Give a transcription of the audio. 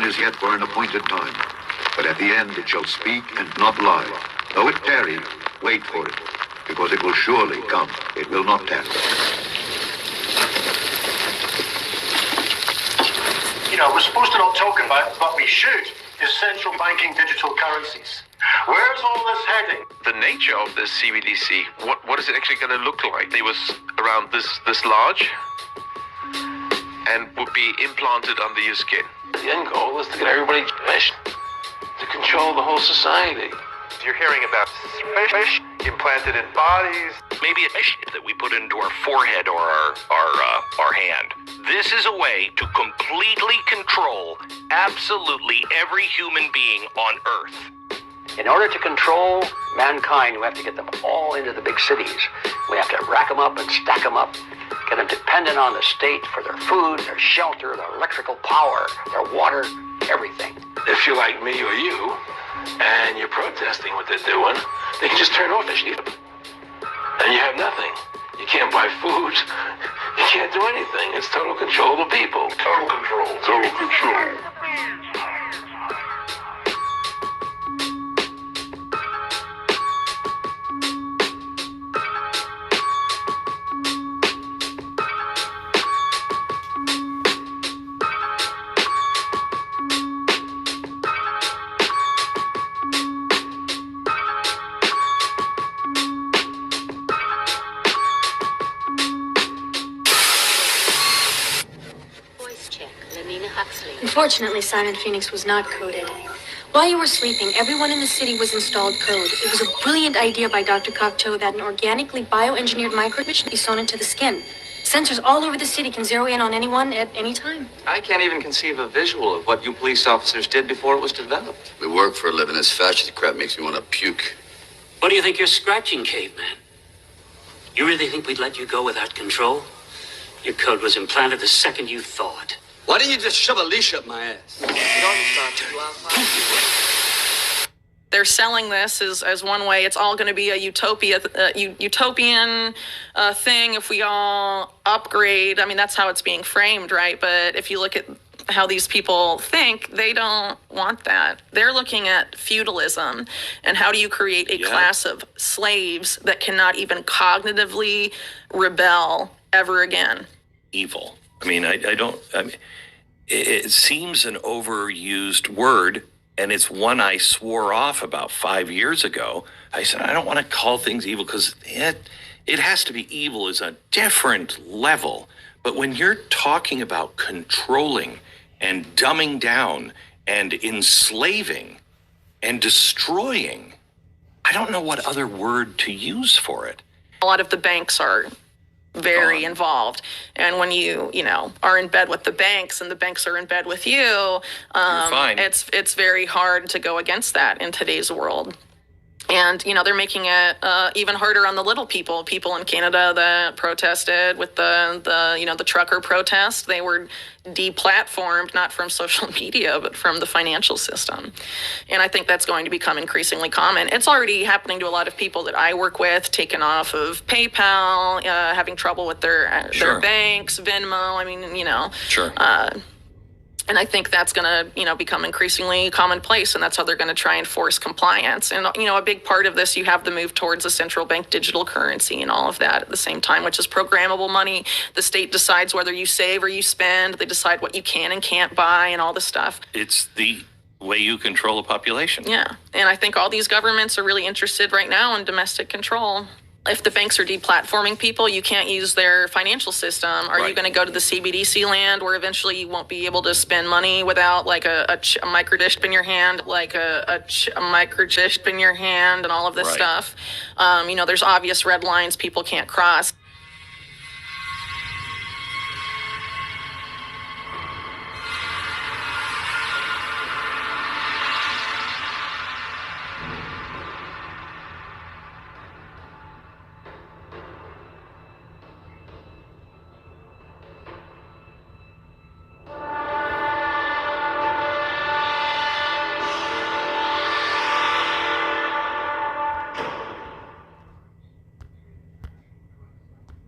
is yet for an appointed time, but at the end it shall speak and not lie. Though it tarry, wait for it, because it will surely come. It will not tarry. You know, we're supposed to not talk about, but we should, is central banking digital currencies. Where's all this heading? The nature of this CBDC, what is it actually going to look like? It was around this large and would be implanted under your skin. The end goal is to get everybody to control the whole society. You're hearing about fish implanted in bodies, maybe a chip that we put into our forehead or our hand. This is a way to completely control absolutely every human being on Earth. In order to control mankind, we have to get them all into the big cities. We have to rack them up and stack them up, get them dependent on the state for their food, their shelter, their electrical power, their water, everything. If you're like me or you, and you're protesting what they're doing, they can just turn off the shit. And you have nothing. You can't buy food. You can't do anything. It's total control of the people. Total control. Total control. Unfortunately, Simon Phoenix was not coded. While you were sleeping, everyone in the city was installed code. It was a brilliant idea by Dr. Cocteau that an organically bioengineered microchip should be sewn into the skin. Sensors all over the city can zero in on anyone at any time. I can't even conceive a visual of what you police officers did before it was developed. We work for a living. This fascist crap makes me want to puke. What do you think you're scratching, caveman? You really think we'd let you go without control? Your code was implanted the second you thawed. Why didn't you just shove a leash up my ass? They're selling this as one way. It's all going to be a utopian thing if we all upgrade. I mean, that's how it's being framed, right? But if you look at how these people think, they don't want that. They're looking at feudalism and how do you create a class of slaves that cannot even cognitively rebel ever again. Evil. I mean, it seems an overused word, and it's one I swore off about 5 years ago. I said, I don't want to call things evil because it has to be evil is a different level. But when you're talking about controlling and dumbing down and enslaving and destroying, I don't know what other word to use for it. A lot of the banks are very involved, and when you are in bed with the banks and the banks are in bed with you, it's very hard to go against that in today's world. And they're making it even harder on the little people in Canada that protested with the trucker protest. They were deplatformed, not from social media, but from the financial system. And I think that's going to become increasingly common. It's already happening to a lot of people that I work with, taken off of PayPal, having trouble with their banks, Venmo. I mean, Sure. And I think that's going to, become increasingly commonplace, and that's how they're going to try and force compliance. And, a big part of this, you have the move towards a central bank digital currency and all of that at the same time, which is programmable money. The state decides whether you save or you spend. They decide what you can and can't buy and all this stuff. It's the way you control a population. Yeah. And I think all these governments are really interested right now in domestic control. If the banks are deplatforming people, you can't use their financial system. Are you going to go to the CBDC land where eventually you won't be able to spend money without like a microchip in your hand, like a microchip in your hand and all of this stuff? There's obvious red lines people can't cross.